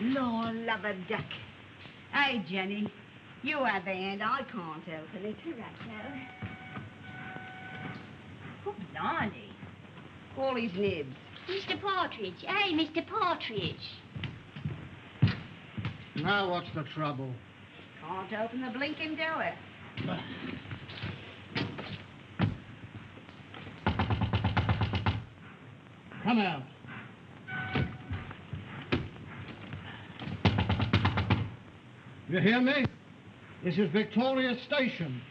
Lord, love a duck. Hey, Jenny, you have the hand. I can't open it. Right now. Oh, blimey. All his nibs. Mr. Partridge. Hey, Mr. Partridge. Now what's the trouble? Can't open the blinking door. Come out. You hear me? This is Victoria Station.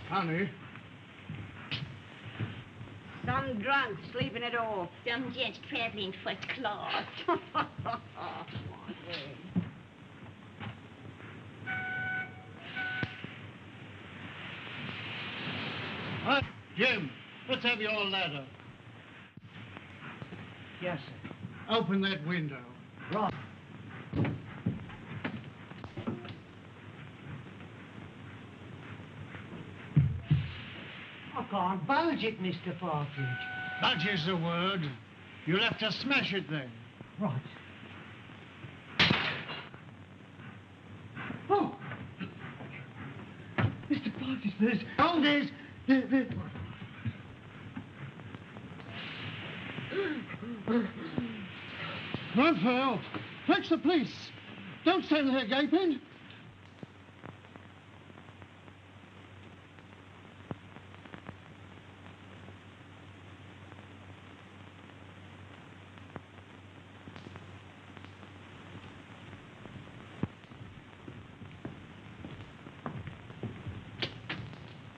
Honey. Some drunk sleeping it off. Some gent traveling first class. Jim, let's have your ladder. Yes, sir. Open that window. Right. I can't bulge it, Mr. Partridge. Budge is the word. You'll have to smash it then. Right. Oh! Mr. Partridge, there's... Oh, there's... Run for help. Fetch the police. Don't stand there gaping.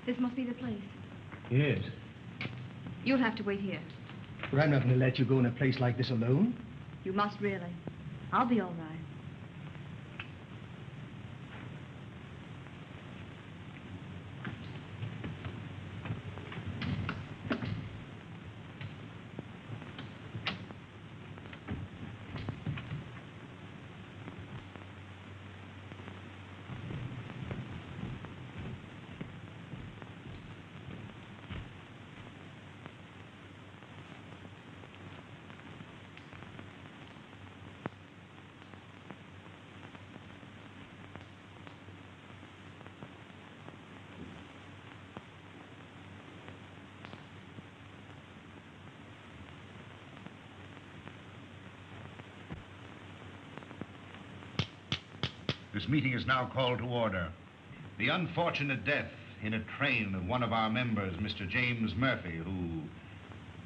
This must be the place. Yes. You'll have to wait here. But I'm not going to let you go in a place like this alone. You must really. I'll be all right. This meeting is now called to order. The unfortunate death in a train of one of our members, Mr. James Murphy, who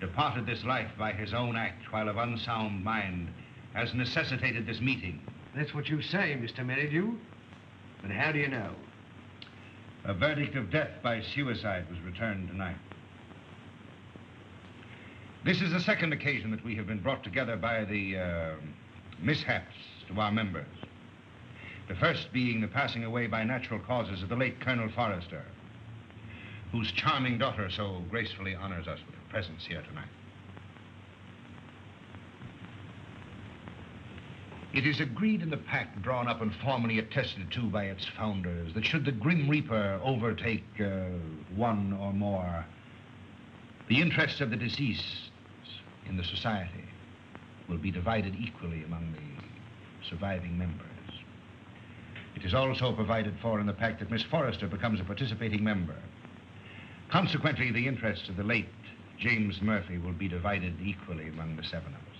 departed this life by his own act while of unsound mind, has necessitated this meeting. That's what you say, Mr. Merridew. But how do you know? A verdict of death by suicide was returned tonight. This is the second occasion that we have been brought together by the mishaps to our members. The first being the passing away by natural causes of the late Colonel Forrester, whose charming daughter so gracefully honors us with her presence here tonight. It is agreed in the pact drawn up and formally attested to by its founders that should the Grim Reaper overtake one or more, the interests of the deceased in the society will be divided equally among the surviving members. It is also provided for in the pact that Miss Forrester becomes a participating member. Consequently, the interests of the late James Murphy will be divided equally among the seven of us.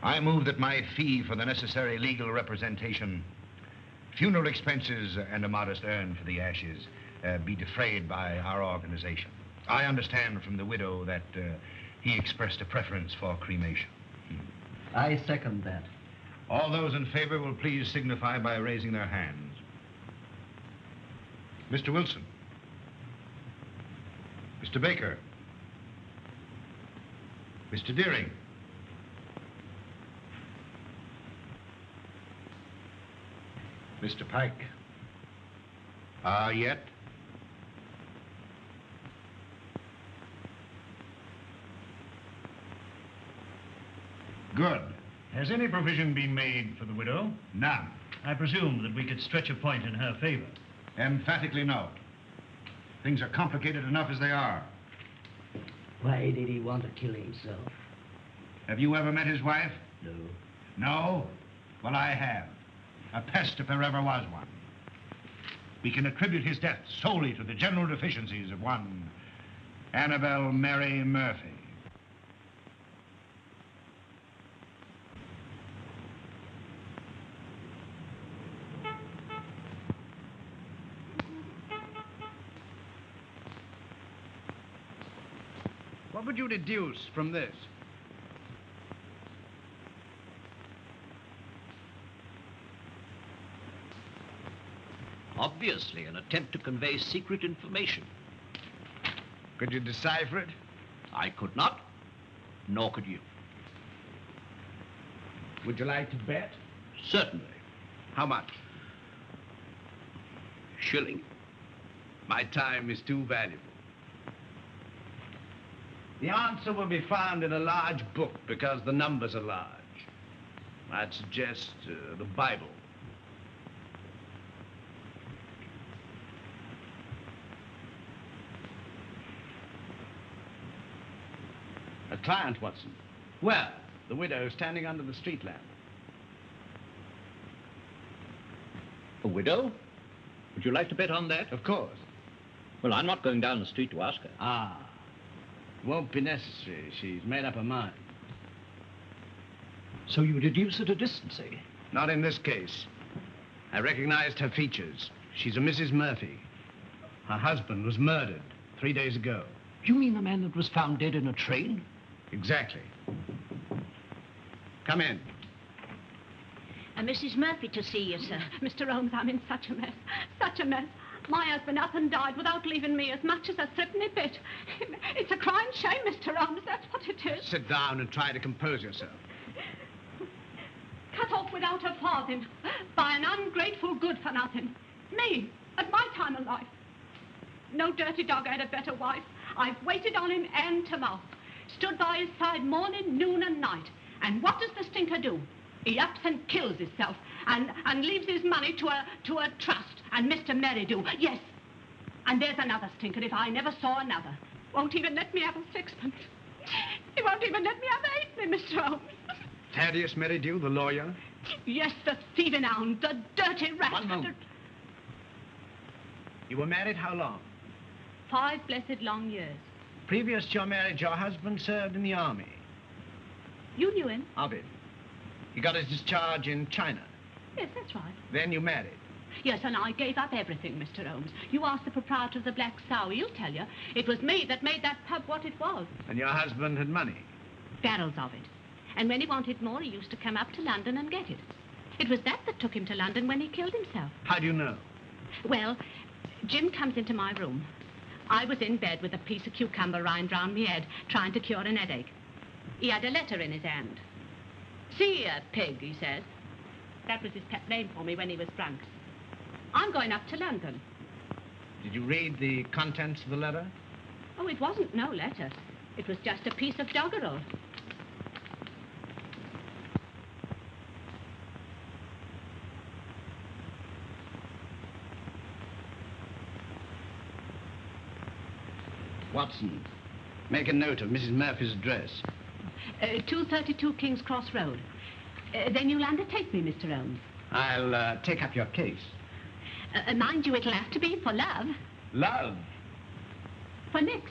I move that my fee for the necessary legal representation, funeral expenses, and a modest urn for the ashes be defrayed by our organization. I understand from the widow that he expressed a preference for cremation. I second that. All those in favor will please signify by raising their hands. Mr. Wilson. Mr. Baker. Mr. Deering. Mr. Pike. Yet? Good. Has any provision been made for the widow? None. I presume that we could stretch a point in her favor. Emphatically no. Things are complicated enough as they are. Why did he want to kill himself? Have you ever met his wife? No. No? Well, I have. A pest if there ever was one. We can attribute his death solely to the general deficiencies of one Annabelle Mary Murphy. What would you deduce from this? Obviously, an attempt to convey secret information. Could you decipher it? I could not, nor could you. Would you like to bet? Certainly. How much? Shilling. My time is too valuable. The answer will be found in a large book because the numbers are large. I'd suggest the Bible. A client, Watson. Well, the widow standing under the street lamp. A widow? Would you like to bet on that? Of course. Well, I'm not going down the street to ask her. Ah. Won't be necessary. She's made up her mind. So you deduce at a distance, eh? Not in this case. I recognized her features. She's a Mrs. Murphy. Her husband was murdered 3 days ago. You mean the man that was found dead in a train? Exactly. Come in. Mrs. Murphy to see you, sir. Mr. Holmes, I'm in such a mess. Such a mess. My husband up and died without leaving me as much as a threepenny bit. It's a crying shame, Mr. Holmes. That's what it is. Sit down and try to compose yourself. Cut off without a farthing by an ungrateful good-for-nothing. Me, at my time of life. No dirty dog had a better wife. I've waited on him hand to mouth. Stood by his side morning, noon and night. And what does the stinker do? He ups and kills himself and leaves his money to a trust. And Mr. Merridew, yes. And there's another stinker if I never saw another. Won't even let me have a sixpence. He won't even let me have a halfpenny, Mr. Holmes. Thaddeus Merridew, the lawyer? Yes, the thieving hound, the dirty rat. One moment. You were married how long? 5 blessed long years. Previous to your marriage, your husband served in the army. You knew him? Of it. He got his discharge in China. Yes, that's right. Then you married. Yes, and I gave up everything, Mr. Holmes. You asked the proprietor of the Black Sow. He'll tell you. It was me that made that pub what it was. And your husband had money? Barrels of it. And when he wanted more, he used to come up to London and get it. It was that took him to London when he killed himself. How do you know? Well, Jim comes into my room. I was in bed with a piece of cucumber rind round my head, trying to cure an headache. He had a letter in his hand. See here, pig, he says. That was his pet name for me when he was drunk. I'm going up to London. Did you read the contents of the letter? Oh, it wasn't no letter. It was just a piece of doggerel. Watson, make a note of Mrs. Murphy's address. 232 King's Cross Road. Then you'll undertake me, Mr. Holmes. I'll take up your case. Mind you, it'll have to be for love. Love? For nix.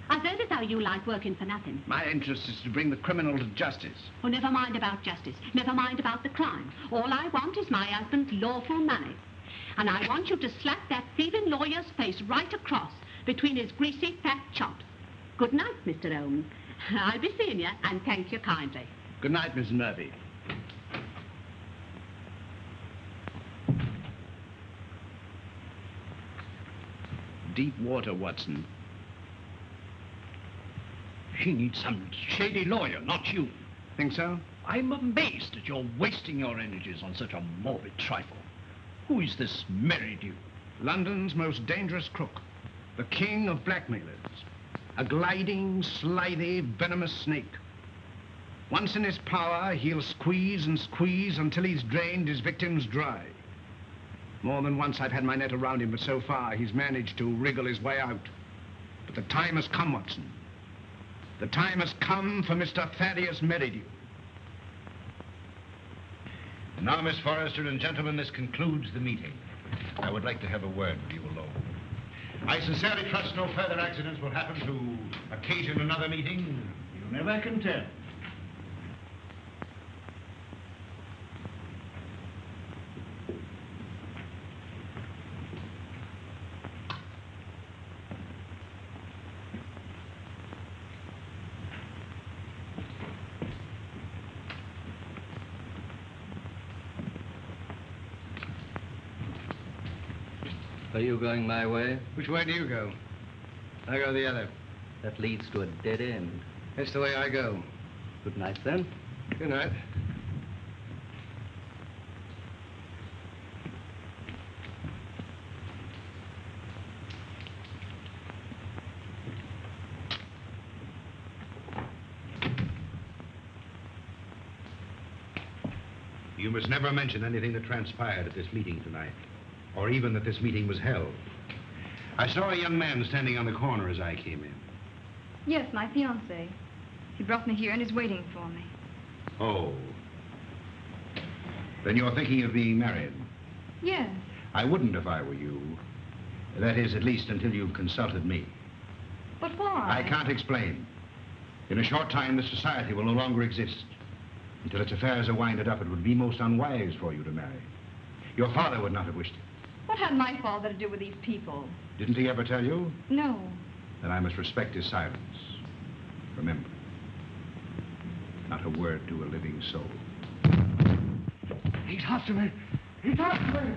I've heard as how you like working for nothing. My interest is to bring the criminal to justice. Oh, never mind about justice. Never mind about the crime. All I want is my husband's lawful money. And I want you to slap that thieving lawyer's face right across between his greasy, fat chops. Good night, Mr. Holmes. I'll be seeing you, and thank you kindly. Good night, Mrs. Murphy. Deep water, Watson. She needs some shady lawyer, not you. Think so? I'm amazed that you're wasting your energies on such a morbid trifle. Who is this Merridew? London's most dangerous crook. The king of blackmailers. A gliding, slithy, venomous snake. Once in his power, he'll squeeze and squeeze until he's drained his victims dry. More than once I've had my net around him, but so far he's managed to wriggle his way out. But the time has come, Watson. The time has come for Mr. Thaddeus Merridew. Now, Miss Forrester and gentlemen, this concludes the meeting. I would like to have a word with you alone. I sincerely trust no further accidents will happen to occasion another meeting. You never can tell. Are you going my way? Which way do you go? I go the other. That leads to a dead end. That's the way I go. Good night, then. Good night. You must never mention anything that transpired at this meeting tonight, or even that this meeting was held. I saw a young man standing on the corner as I came in. Yes, my fiancé. He brought me here and is waiting for me. Oh. Then you're thinking of being married? Yes. I wouldn't if I were you. That is, at least until you've consulted me. But why? I can't explain. In a short time, this society will no longer exist. Until its affairs are winded up, it would be most unwise for you to marry. Your father would not have wished it. What had my father to do with these people? Didn't he ever tell you? No. Then I must respect his silence. Remember, not a word to a living soul. He's after me. He's after me.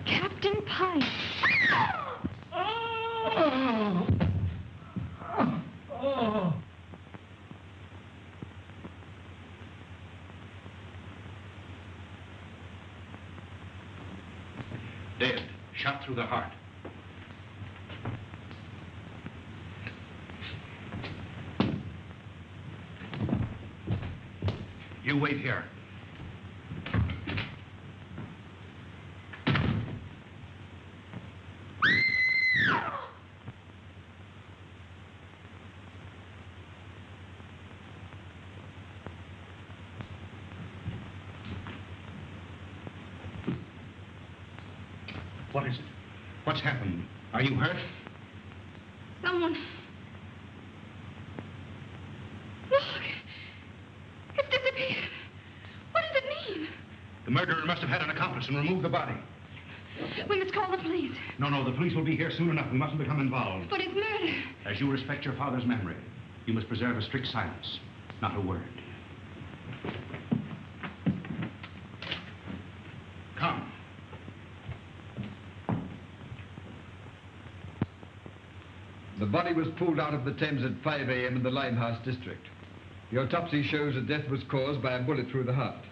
Captain Pike. Oh! Oh! Dead, shot through the heart. You wait here. What is it? What's happened? Are you hurt? Someone... Look! It's disappeared. What does it mean? The murderer must have had an accomplice and removed the body. We must call the police. No, the police will be here soon enough. We mustn't become involved. But it's murder. As you respect your father's memory, you must preserve a strict silence. Not a word. Come. The body was pulled out of the Thames at 5 a.m. in the Limehouse district. The autopsy shows that death was caused by a bullet through the heart.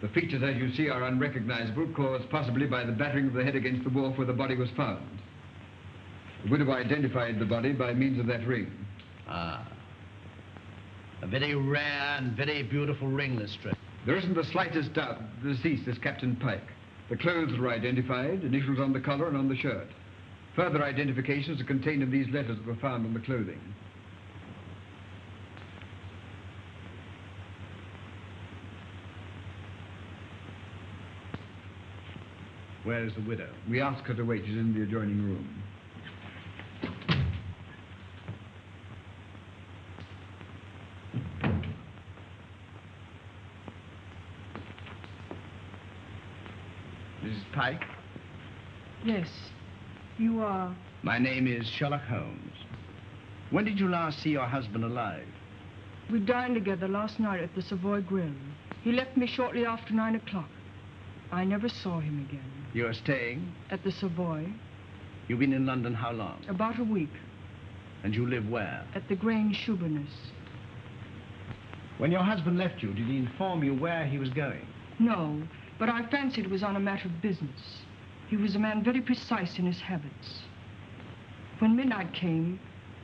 The features, as you see, are unrecognizable, caused possibly by the battering of the head against the wharf where the body was found. The widow identified the body by means of that ring. Ah. A very rare and very beautiful ring, Lestrade. There isn't the slightest doubt the deceased is Captain Pike. The clothes were identified, initials on the collar and on the shirt. Further identifications are contained in these letters that were found on the clothing. Where is the widow? We asked her to wait. She's in the adjoining room. Mrs. Pike? Yes. You are... My name is Sherlock Holmes. When did you last see your husband alive? We dined together last night at the Savoy Grill. He left me shortly after 9 o'clock. I never saw him again. You are staying? At the Savoy. You've been in London how long? About a week. And you live where? At the Grange Shoeburyness. When your husband left you, did he inform you where he was going? No, but I fancied it was on a matter of business. He was a man very precise in his habits. When midnight came,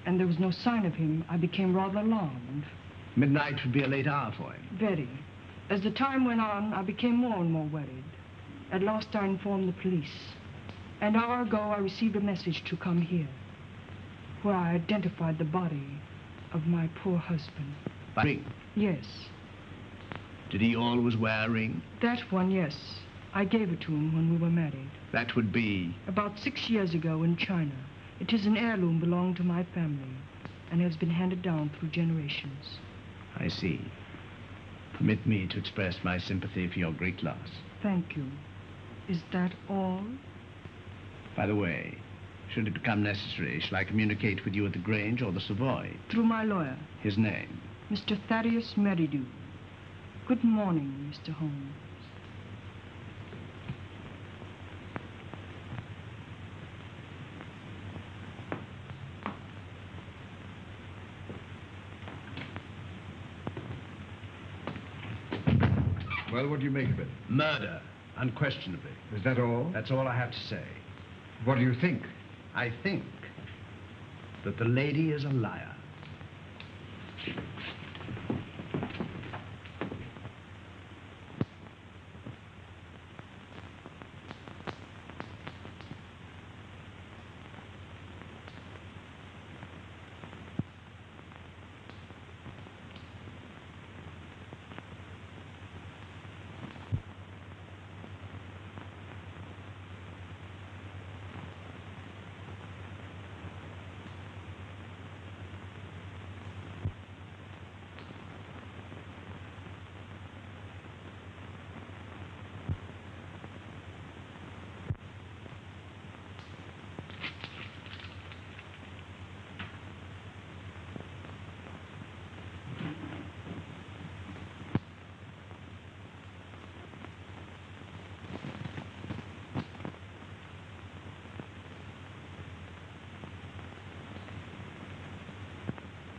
and there was no sign of him, I became rather alarmed. Midnight would be a late hour for him. Very. As the time went on, I became more and more worried. At last, I informed the police. An hour ago, I received a message to come here, where I identified the body of my poor husband. Ring? Yes. Did he always wear a ring? That one, yes. I gave it to him when we were married. That would be... About 6 years ago in China. It is an heirloom belonging to my family and has been handed down through generations. I see. Permit me to express my sympathy for your great loss. Thank you. Is that all? By the way, should it become necessary, shall I communicate with you at the Grange or the Savoy? Through my lawyer. His name? Mr. Thaddeus Merridew. Good morning, Mr. Holmes. Well, what do you make of it? Murder, unquestionably. Is that all? That's all I have to say. What do you think? I think that the lady is a liar.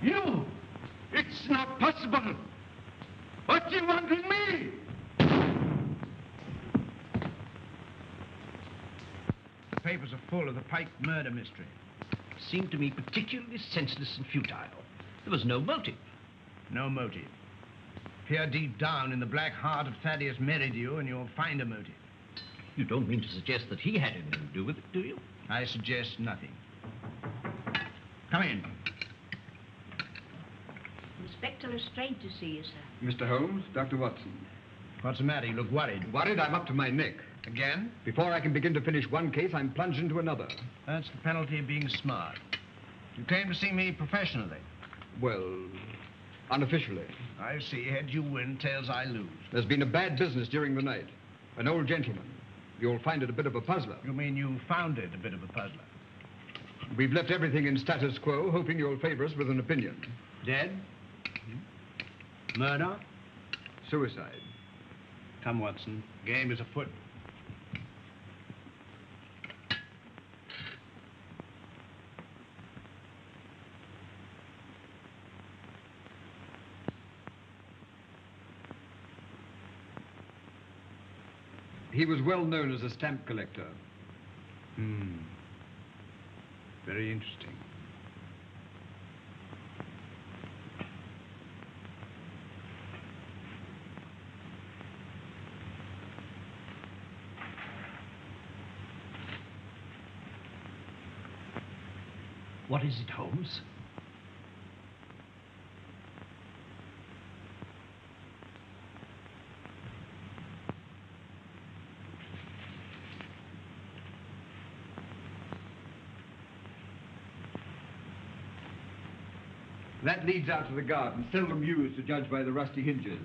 You! It's not possible! What do you want with me? The papers are full of the Pike murder mystery. It seemed to me particularly senseless and futile. There was no motive. No motive. Peer deep down in the black heart of Thaddeus Merridew and you'll find a motive. You don't mean to suggest that he had anything to do with it, do you? I suggest nothing. Come in. Inspector Lestrade to see you, sir. Mr. Holmes, Dr. Watson. What's the matter? You look worried. Worried? I'm up to my neck. Again? Before I can begin to finish one case, I'm plunged into another. That's the penalty of being smart. You came to see me professionally. Well, unofficially. I see. Heads you win, tails I lose. There's been a bad business during the night. An old gentleman. You'll find it a bit of a puzzler. You mean you found it a bit of a puzzler? We've left everything in status quo, hoping you'll favor us with an opinion. Dead? Murder? Suicide. Come, Watson. Game is afoot. He was well known as a stamp collector. Very interesting. What is it, Holmes? That leads out to the garden, seldom used to judge by the rusty hinges.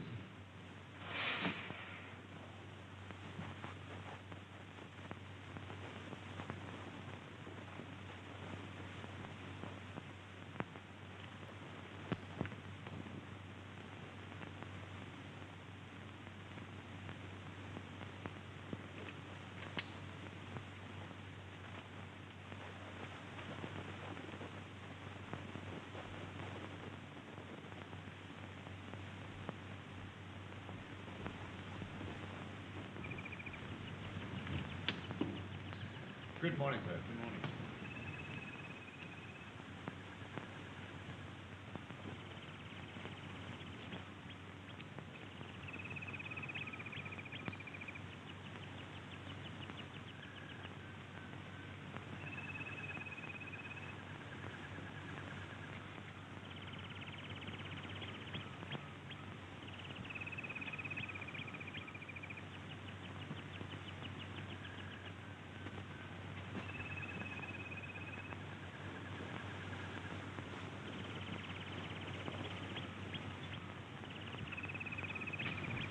Good morning, sir. Good morning.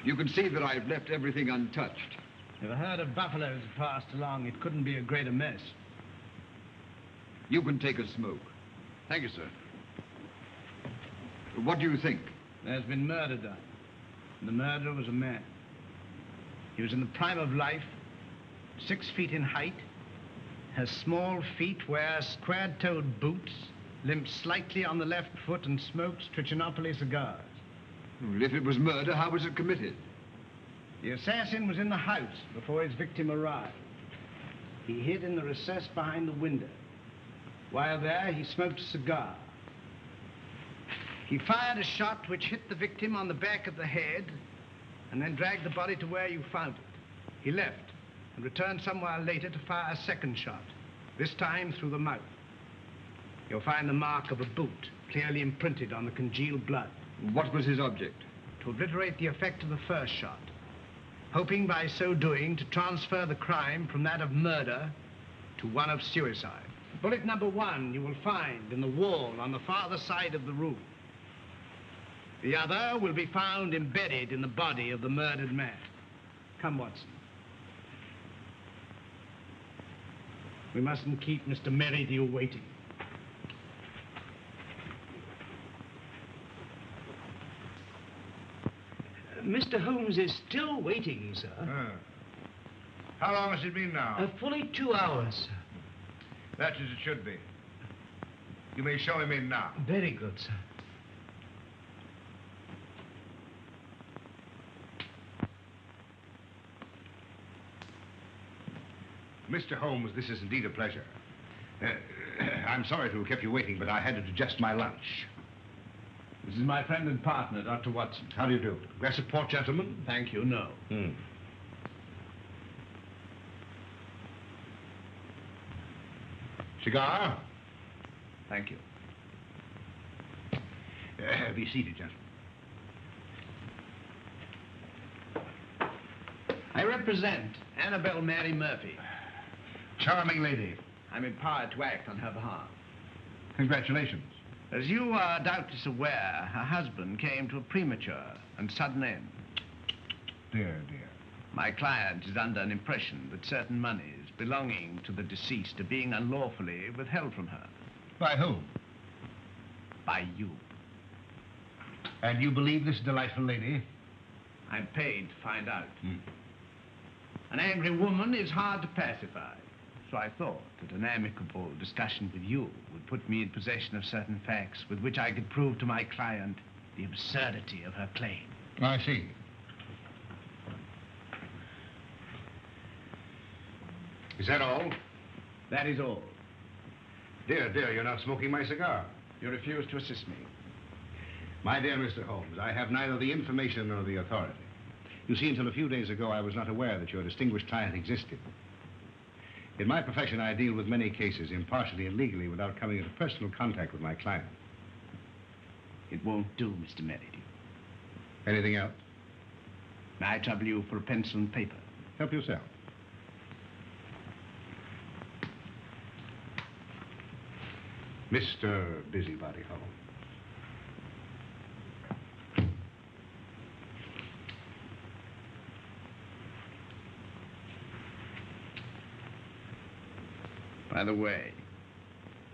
You can see that I've left everything untouched. If a herd of buffaloes had passed along, it couldn't be a greater mess. You can take a smoke. Thank you, sir. What do you think? There's been murder done. And the murderer was a man. He was in the prime of life, 6 feet in height, has small feet, wears square-toed boots, limps slightly on the left foot, and smokes Trichinopoly cigars. Well, if it was murder, how was it committed? The assassin was in the house before his victim arrived. He hid in the recess behind the window. While there, he smoked a cigar. He fired a shot which hit the victim on the back of the head and then dragged the body to where you found it. He left and returned some while later to fire a second shot, this time through the mouth. You'll find the mark of a boot clearly imprinted on the congealed blood. What was his object? To obliterate the effect of the first shot, hoping by so doing to transfer the crime from that of murder to one of suicide. Bullet number 1 you will find in the wall on the farther side of the room. The other will be found embedded in the body of the murdered man. Come, Watson. We mustn't keep Mr. Merridew waiting. Mr. Holmes is still waiting, sir. How long has it been now? Fully 2 hours, sir. That's as it should be. You may show him in now. Very good, sir. Mr. Holmes, this is indeed a pleasure. I'm sorry to have kept you waiting, but I had to digest my lunch. This is my friend and partner, Dr. Watson. How do you do? Glass of port, gentlemen? Thank you, no. Cigar? Thank you. Be seated, gentlemen. I represent Annabelle Mary Murphy. Charming lady. I'm empowered to act on her behalf. Congratulations. As you are doubtless aware, her husband came to a premature and sudden end. Dear, dear. My client is under an impression that certain monies belonging to the deceased are being unlawfully withheld from her. By whom? By you. And you believe this delightful lady? I'm paid to find out. An angry woman is hard to pacify. So I thought that an amicable discussion with you would put me in possession of certain facts with which I could prove to my client the absurdity of her claim. I see. Is that all? That is all. Dear, dear, you're not smoking my cigar. You refuse to assist me. My dear Mr. Holmes, I have neither the information nor the authority. You see, until a few days ago, I was not aware that your distinguished client existed. In my profession, I deal with many cases impartially and legally without coming into personal contact with my client. It won't do, Mr. Merridew. Anything else? May I trouble you for a pencil and paper? Help yourself. Mr. Busybody Holmes. By the way,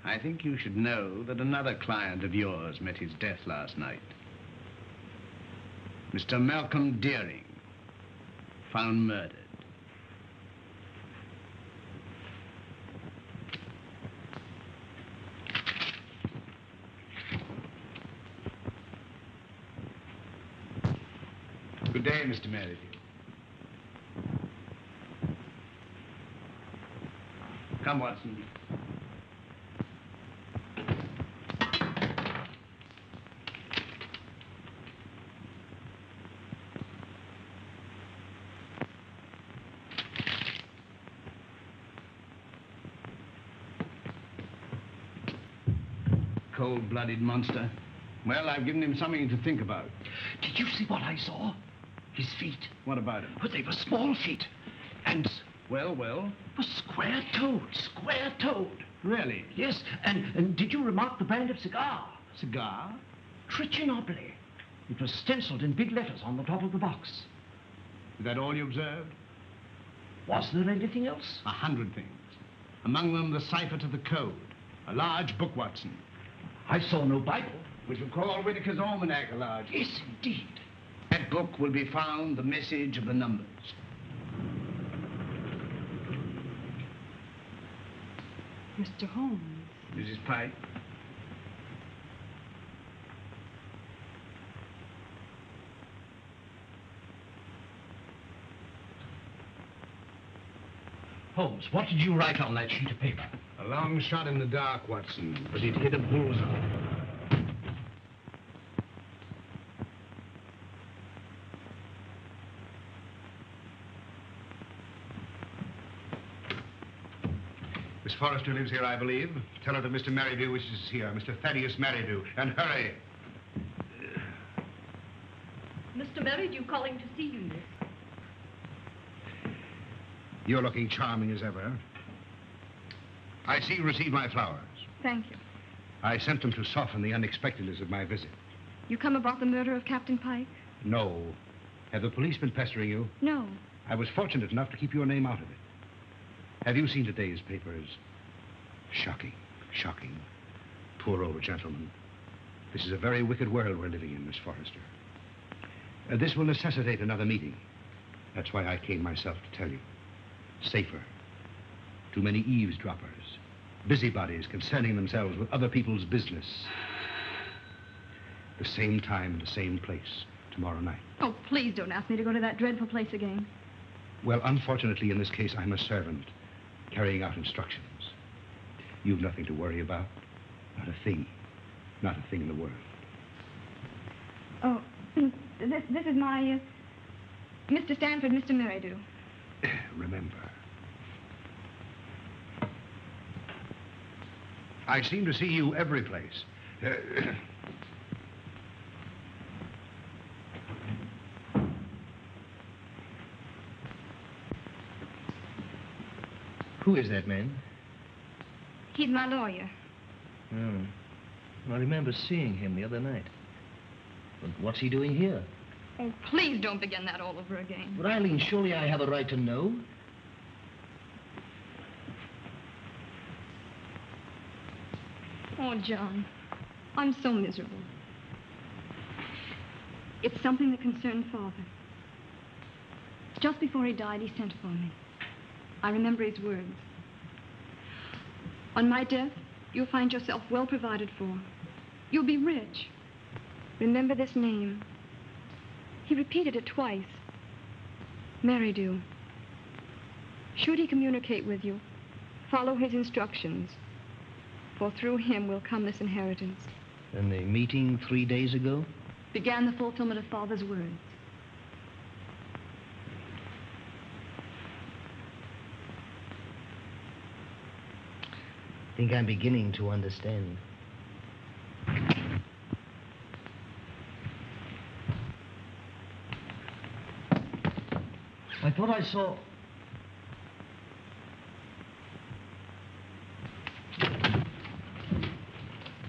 I think you should know that another client of yours met his death last night. Mr. Malcolm Deering, found murdered. Good day, Mr. Merridew. Come, Watson. Cold-blooded monster. Well, I've given him something to think about. Did you see what I saw? His feet. What about him? But they were small feet. And Well? were square-toed, square-toed. Really? Yes, and did you remark the brand of cigar? Cigar? Trichinopoly. It was stenciled in big letters on the top of the box. Is that all you observed? Was there anything else? 100 things. Among them, the cipher to the code. A large book, Watson. I saw no Bible. Which will call Whitaker's Almanac a large. Yes, indeed. That book will be found the message of the numbers. Mr. Holmes. Mrs. Pike. Holmes, what did you write on that sheet of paper? A long shot in the dark, Watson, but it hit a bullseye. Miss Forrester lives here, I believe. Tell her that Mr. Merridew wishes to see her, Mr. Thaddeus Merridew, and hurry. Mr. Merridew calling to see you, miss. You're looking charming as ever. I see you received my flowers. Thank you. I sent them to soften the unexpectedness of my visit. You come about the murder of Captain Pike? No. Have the police been pestering you? No. I was fortunate enough to keep your name out of it. Have you seen today's papers? Shocking, shocking. Poor old gentleman. This is a very wicked world we're living in, Miss Forrester. This will necessitate another meeting. That's why I came myself to tell you. Safer. Too many eavesdroppers. Busybodies concerning themselves with other people's business. The same time, the same place, tomorrow night. Oh, please don't ask me to go to that dreadful place again. Well, unfortunately, in this case, I'm a servant, carrying out instructions. You've nothing to worry about. Not a thing. Not a thing in the world. Oh, this is my, Mr. Stanford, Mr. Merridew. Remember. I seem to see you every place. Who is that man? He's my lawyer. Oh. I remember seeing him the other night. But what's he doing here? Oh, please don't begin that all over again. But Eileen, surely I have a right to know. Oh, John, I'm so miserable. It's something that concerned Father. Just before he died, he sent for me. I remember his words. On my death, you'll find yourself well provided for. You'll be rich. Remember this name. He repeated it twice. Merridew. Should he communicate with you, follow his instructions, for through him will come this inheritance. And the meeting 3 days ago? Began the fulfillment of Father's words. I think I'm beginning to understand. I thought I saw...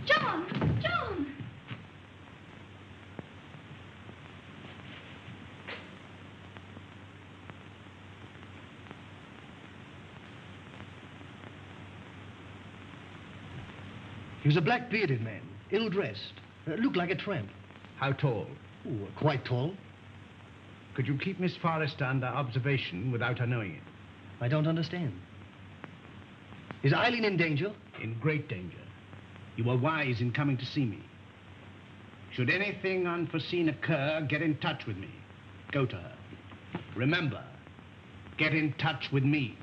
John! John! He was a black-bearded man, ill-dressed, looked like a tramp. How tall? Oh, quite tall. Could you keep Miss Forrester under observation without her knowing it? I don't understand. Is Eileen in danger? In great danger. You were wise in coming to see me. Should anything unforeseen occur, get in touch with me. Go to her. Remember, get in touch with me.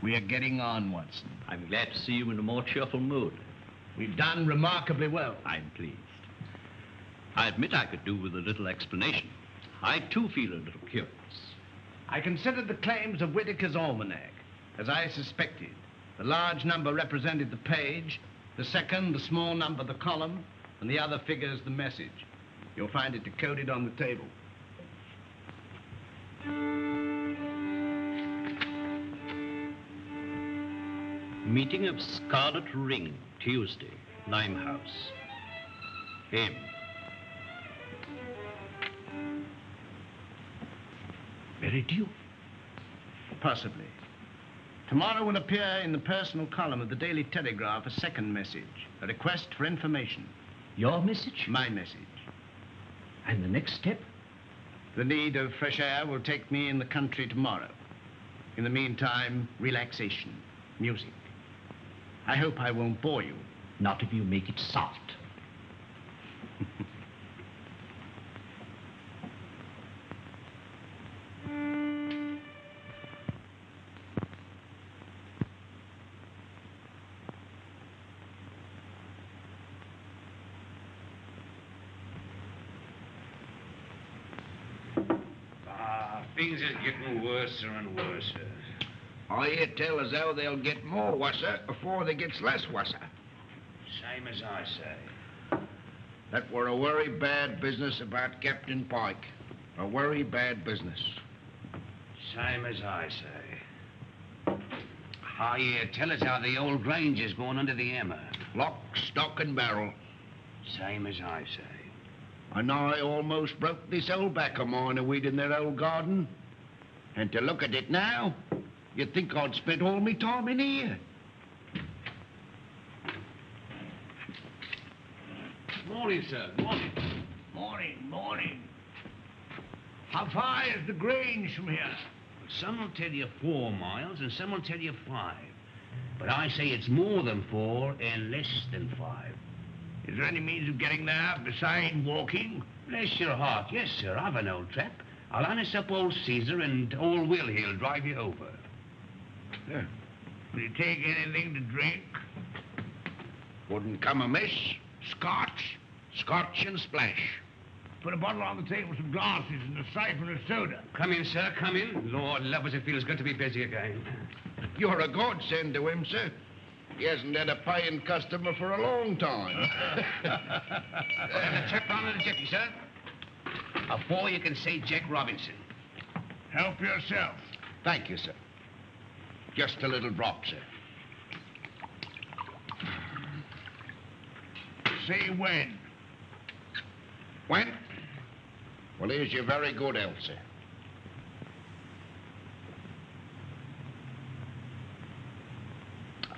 We are getting on, Watson. I'm glad to see you in a more cheerful mood. We've done remarkably well. I'm pleased. I admit I could do with a little explanation. I, too, feel a little curious. I considered the claims of Whitaker's Almanac. As I suspected, the large number represented the page The second, the small number, the column, and the other figures, the message. You'll find it decoded on the table. Meeting of Scarlet Ring, Tuesday, Limehouse. Him. Meridew? Possibly. Tomorrow will appear in the personal column of the Daily Telegraph a second message, a request for information. Your message? My message. And the next step? The need of fresh air will take me in the country tomorrow. In the meantime, relaxation, music. I hope I won't bore you. Not if you make it soft. Things is getting worse and worse. I hear tell as how they'll get more worser before they gets less worser. Same as I say. That were a very bad business about Captain Pike. A very bad business. Same as I say. I hear tell us how the old Grange is going under the hammer. Lock, stock, and barrel. Same as I say. And I almost broke this old back of mine a weed in their old garden. And to look at it now, you'd think I'd spent all my time in here. Morning, sir. Morning. Morning. How far is the Grange from here? Some will tell you 4 miles and some will tell you 5. But I say it's more than 4 and less than 5. Is there any means of getting there besides walking? Bless your heart, yes, sir. I've an old trap. I'll harness up old Caesar and old Will he'll drive you over. Yeah. Will you take anything to drink? Wouldn't come amiss. Scotch and splash. Put a bottle on the table, some glasses, and a siphon of soda. Come in, sir, come in. Lord love us, it feels good to be busy again. You're a godsend to him, sir. He hasn't had a paying customer for a long time. And the chap round in the jiffy, sir. Before you can say Jack Robinson. Help yourself. Thank you, sir. Just a little drop, sir. Say when. When? Well, here's your very good health, sir.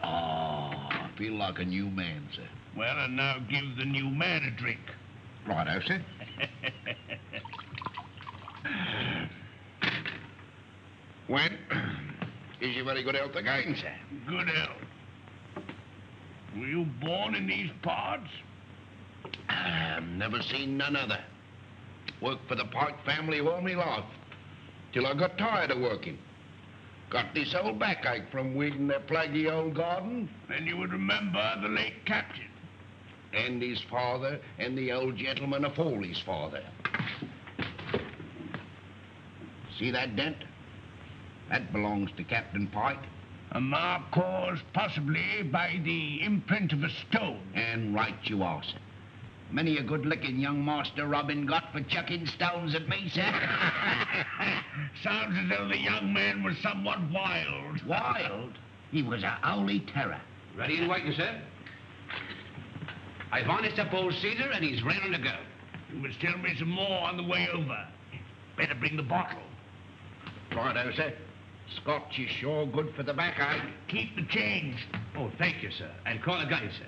I feel like a new man, sir. Well, and now give the new man a drink. Righto, sir. When? Is your very good health again, sir? Good health. Were you born in these parts? Never seen none other. Worked for the Pike family all my life. Till I got tired of working. Got this old backache from weeding their plaggy old garden. Then you would remember the late captain. And his father, and the old gentleman afore his father. See that dent? That belongs to Captain Pike. A mark caused possibly by the imprint of a stone. And right you are, sir. Many a good-looking young master Robin got for chucking stones at me, sir. Sounds as though the young man was somewhat wild. Wild? He was a holy terror. Ready and waiting, sir. I've harnessed up old Caesar and he's raring to go. You must tell me some more on the way over. Better bring the bottle. Righto, sir. Scotch is sure good for the backache. Keep the change. Oh, thank you, sir. And call again, sir.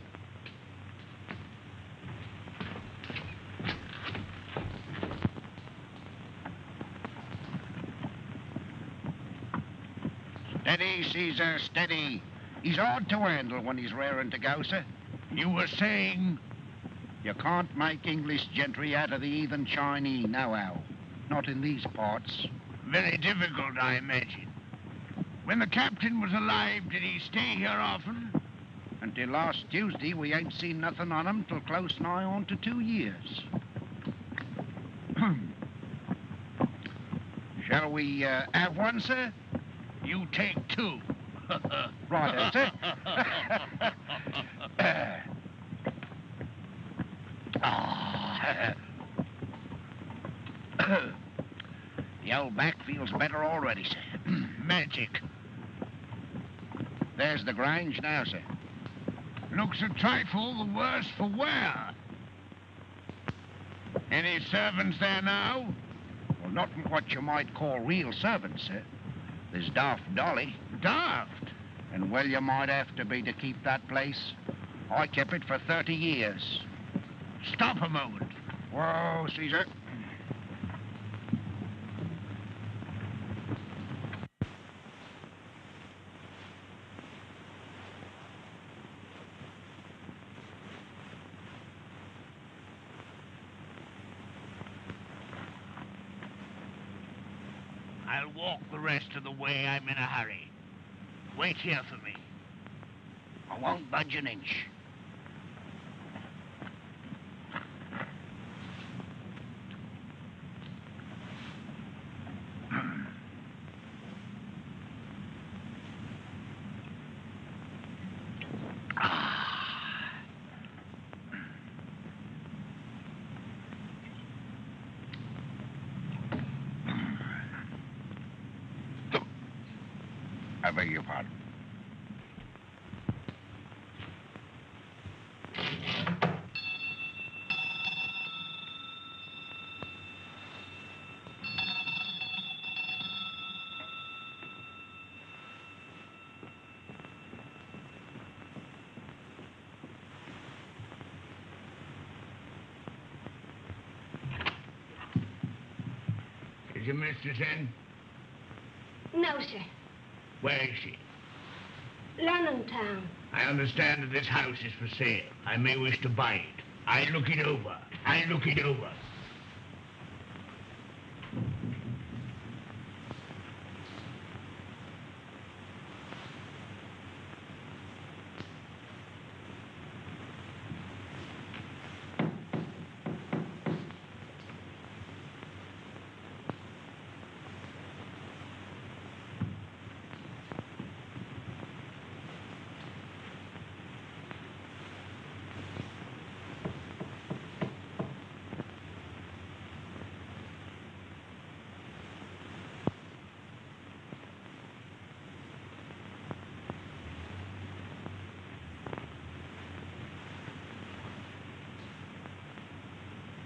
Steady, Caesar, steady. He's hard to handle when he's raring to go, sir. You were saying? You can't make English gentry out of the heathen Chinese, nohow. Not in these parts. Very difficult, I imagine. When the captain was alive, did he stay here often? Until last Tuesday, we ain't seen nothing on him till close nigh on to 2 years. Shall we have one, sir? You take 2. Right, sir. The old back feels better already, sir. Magic. There's the Grange now, sir. Looks a trifle the worse for wear. Any servants there now? Well, not what you might call real servants, sir. There's Daft Dolly. Daft? And well you might have to be to keep that place. I kept it for 30 years. Stop a moment. Whoa, Caesar. I'll walk the rest of the way. I'm in a hurry. Wait here for me. I won't budge an inch. I beg your pardon. Is your mistress in? No, sir. Where is she? London town. I understand that this house is for sale. I may wish to buy it. I look it over. I look it over.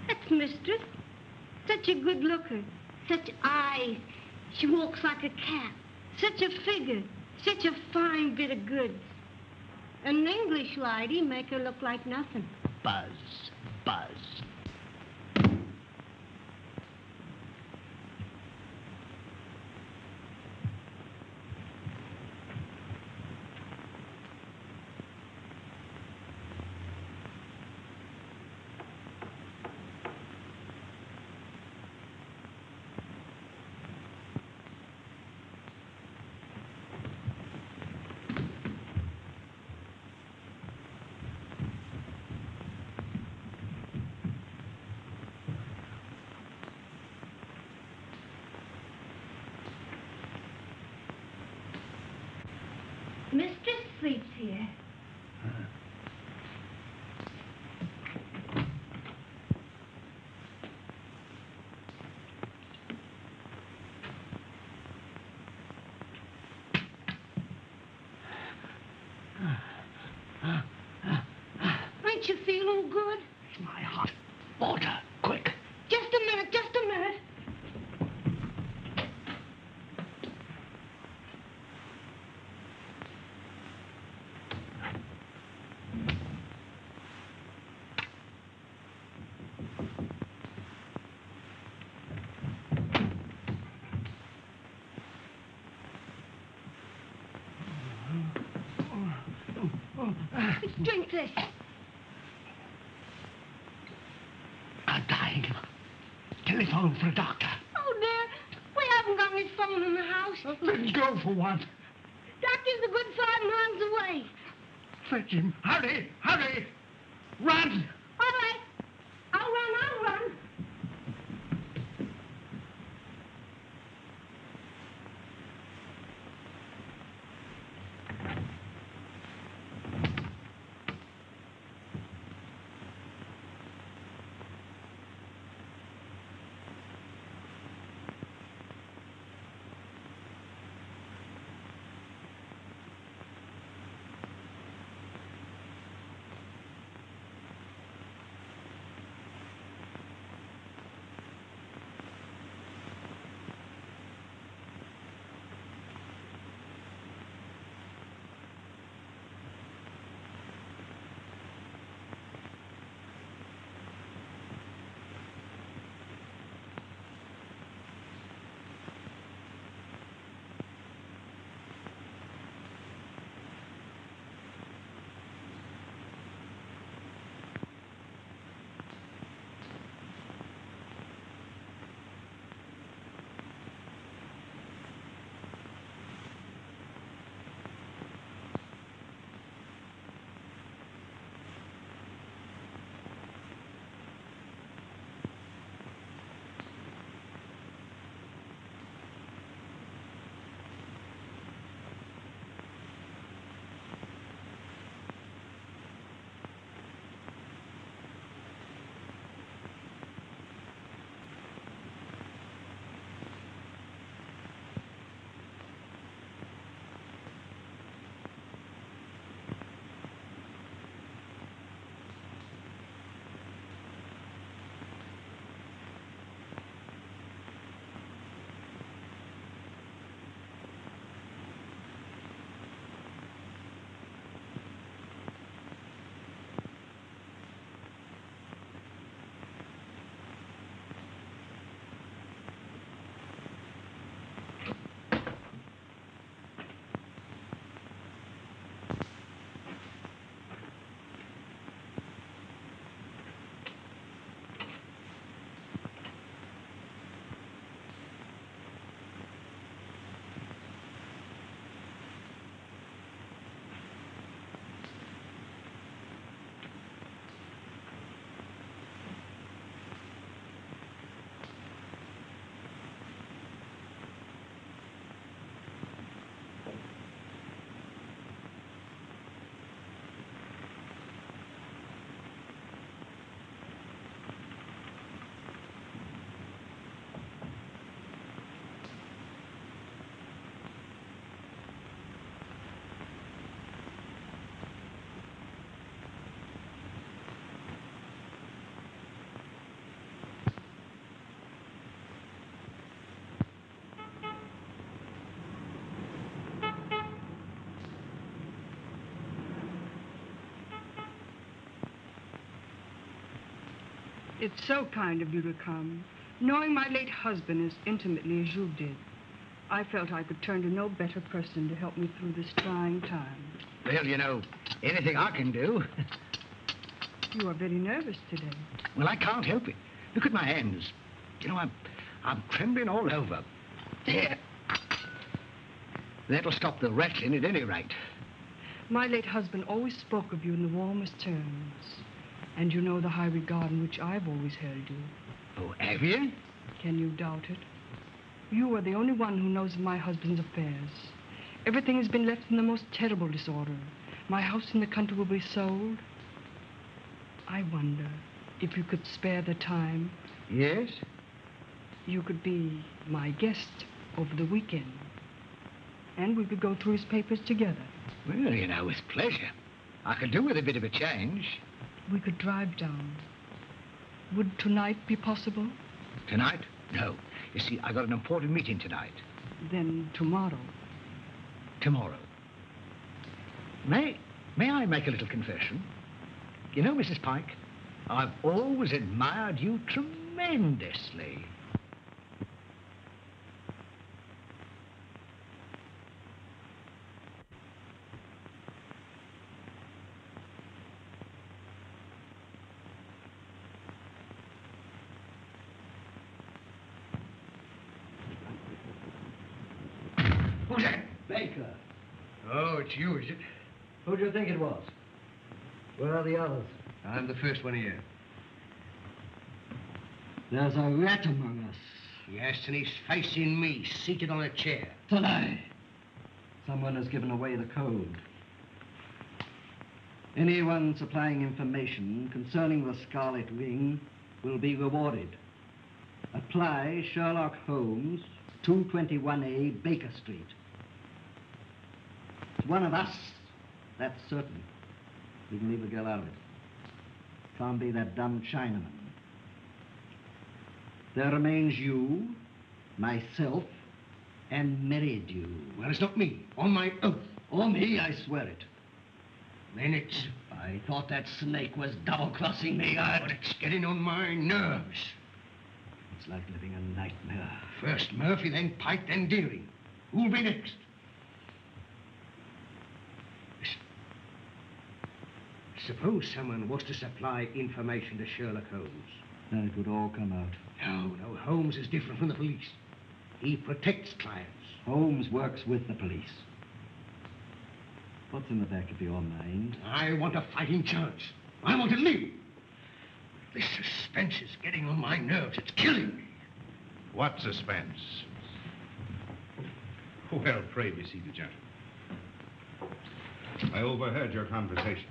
That's mistress. Such a good looker. Such eyes. She walks like a cat. Such a figure. Such a fine bit of goods. An English lady make her look like nothing. Buzz. Buzz. Mistress sleeps here. Ain't you feeling good? It's my hot water. Quick. Just a minute, just a minute. Drink this. I'm dying. Telephone for a doctor. Oh, dear. We haven't got any phone in the house. Let's go for one. Doctor's a good 5 miles away. Fetch him. Hurry! Hurry! Run! All right. I'll run. It's so kind of you to come. Knowing my late husband as intimately as you did, I felt I could turn to no better person to help me through this trying time. Well, you know, anything I can do. You are very nervous today. Well, I can't help it. Look at my hands. You know, I'm trembling all over. There. That'll stop the rattling at any rate. My late husband always spoke of you in the warmest terms. And you know the high regard in which I've always held you. Oh, have you? Can you doubt it? You are the only one who knows of my husband's affairs. Everything has been left in the most terrible disorder. My house in the country will be sold. I wonder if you could spare the time. Yes? You could be my guest over the weekend. And we could go through his papers together. Well, you know, with pleasure. I could do with a bit of a change. We could drive down. Would tonight be possible? Tonight? No. You see, I got an important meeting tonight. Then tomorrow. Tomorrow. May I make a little confession? You know, Mrs. Pike, I've always admired you tremendously. Who's that? Baker. Oh, it's you, is it? Who do you think it was? Where are the others? I'm the first one here. There's a rat among us. Yes, and he's facing me, seated on a chair. It's a lie. Someone has given away the code. Anyone supplying information concerning the Scarlet Ring will be rewarded. Apply Sherlock Holmes, 221A Baker Street. It's one of us, that's certain. We can leave the girl out of it. Can't be that dumb Chinaman. There remains you, myself, and Meridew. Well, it's not me, on my oath. Or me, I swear it. Then it's... I thought that snake was double-crossing me. But it's getting on my nerves. It's like living a nightmare. First Murphy, then Pike, then Deering. Who'll be next? Suppose someone was to supply information to Sherlock Holmes. Then it would all come out. No, Holmes is different from the police. He protects clients. Holmes works with the police. What's in the back of your mind? I want a fighting chance. I want to live. This suspense is getting on my nerves. It's killing me. What suspense? Well, pray be seated, gentlemen. I overheard your conversation.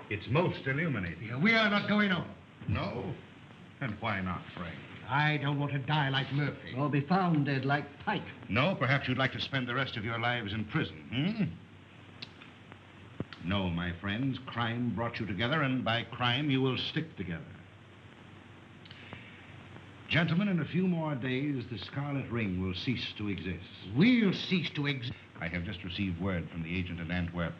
It's most illuminating. We are not going on. No? And why not, Frank? I don't want to die like Murphy. Or be found dead like Pike. No, perhaps you'd like to spend the rest of your lives in prison, No, my friends, crime brought you together, and by crime you will stick together. Gentlemen, in a few more days, the Scarlet Ring will cease to exist. We'll cease to exist. I have just received word from the agent in Antwerp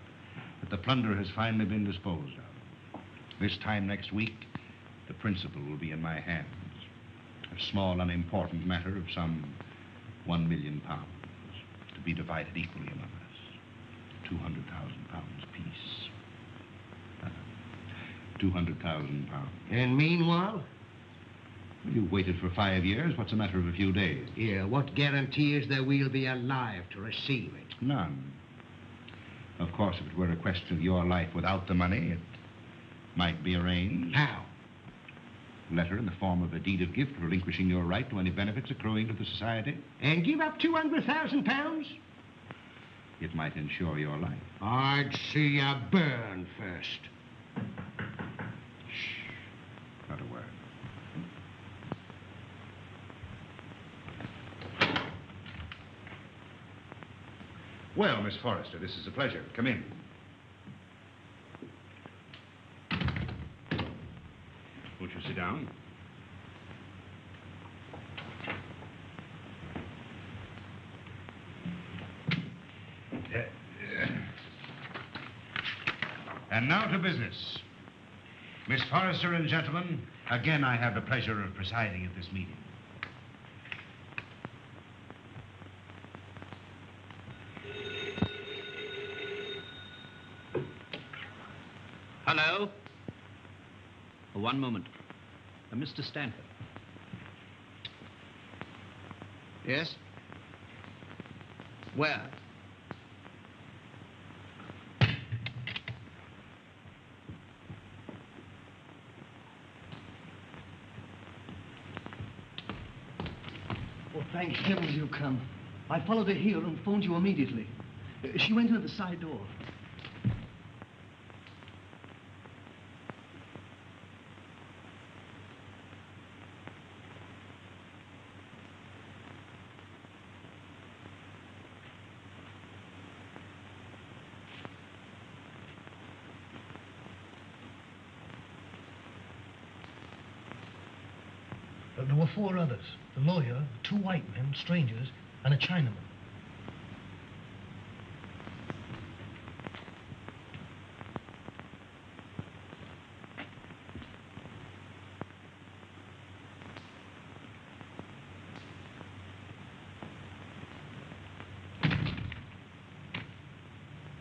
that the plunder has finally been disposed of. This time next week, the principal will be in my hands. A small, unimportant matter of some £1 million, to be divided equally among us. £200,000 apiece. £200,000. And meanwhile? You waited for 5 years. What's a matter of a few days? Yeah, what guarantee is there we'll be alive to receive it? None. Of course, if it were a question of your life without the money, it might be arranged. How? Letter in the form of a deed of gift relinquishing your right to any benefits accruing to the society. And give up £200,000? It might ensure your life. I'd see you burn first. Shh. Not a word. Well, Miss Forrester, this is a pleasure. Come in. Won't you sit down? And now to business. Miss Forrester and gentlemen, again I have the pleasure of presiding at this meeting. Hello? One moment. Mr. Stanford. Yes? Where? Oh, thank heavens you come. I followed her here and phoned you immediately. She went in at the side door. There were 4 others. The lawyer, 2 white men, strangers, and a Chinaman.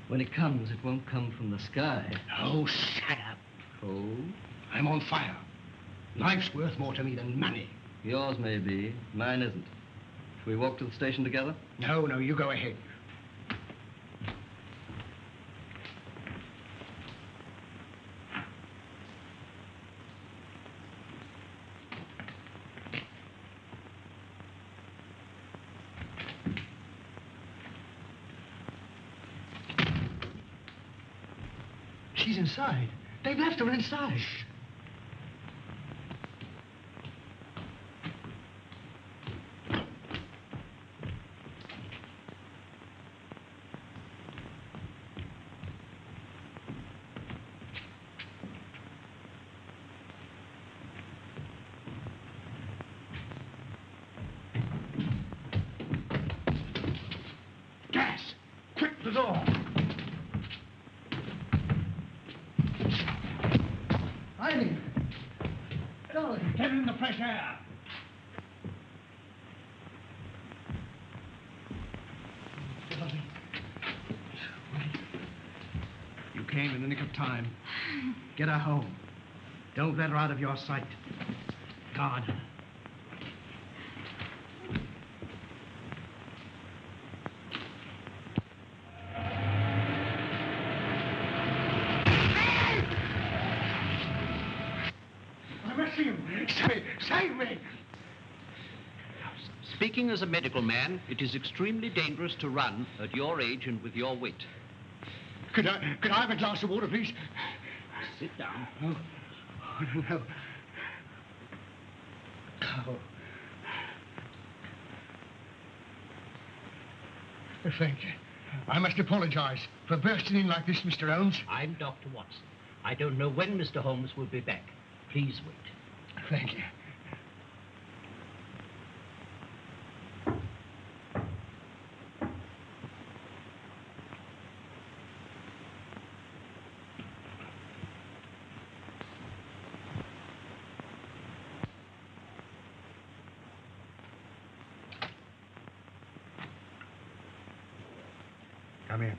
When it comes, it won't come from the sky. Oh, shut up. Oh? I'm on fire. Life's worth more to me than money. Yours may be. Mine isn't. Shall we walk to the station together? No, you go ahead. She's inside. They've left her inside. Shh. Gas! Quick, the door! Eileen! Darling, get in the fresh air! Darling. You came in the nick of time. Get her home. Don't let her out of your sight. Guard her. Save me! Speaking as a medical man, it is extremely dangerous to run at your age and with your weight. Could I have a glass of water, please? Sit down. Oh, no. Oh. Thank you. I must apologize for bursting in like this, Mr. Holmes. I'm Dr. Watson. I don't know when Mr. Holmes will be back. Please wait. Thank you. Come in.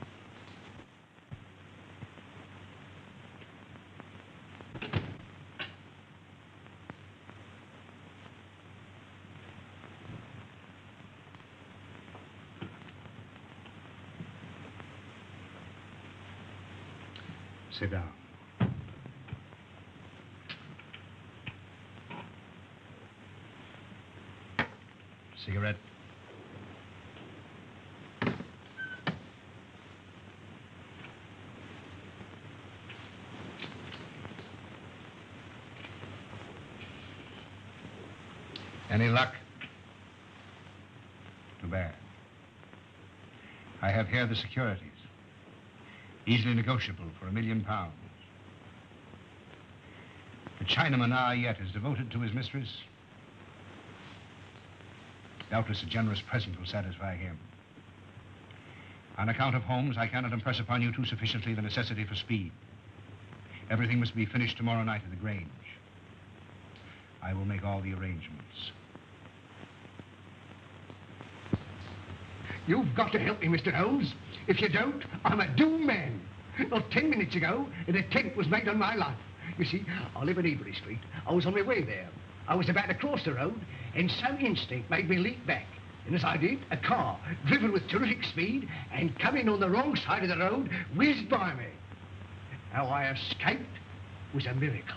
Sit down. Cigarette? Any luck? Too bad. I have here the securities. Easily negotiable for £1 million. The Chinaman are yet as devoted to his mistress. Doubtless a generous present will satisfy him. On account of Holmes, I cannot impress upon you too sufficiently the necessity for speed. Everything must be finished tomorrow night at the Grange. I will make all the arrangements. You've got to help me, Mr. Holmes. If you don't, I'm a doomed man. Well, 10 minutes ago, an attempt was made on my life. You see, I live in Ebury Street. I was on my way there. I was about to cross the road, and some instinct made me leap back. And as I did, a car, driven with terrific speed and coming on the wrong side of the road, whizzed by me. How I escaped was a miracle.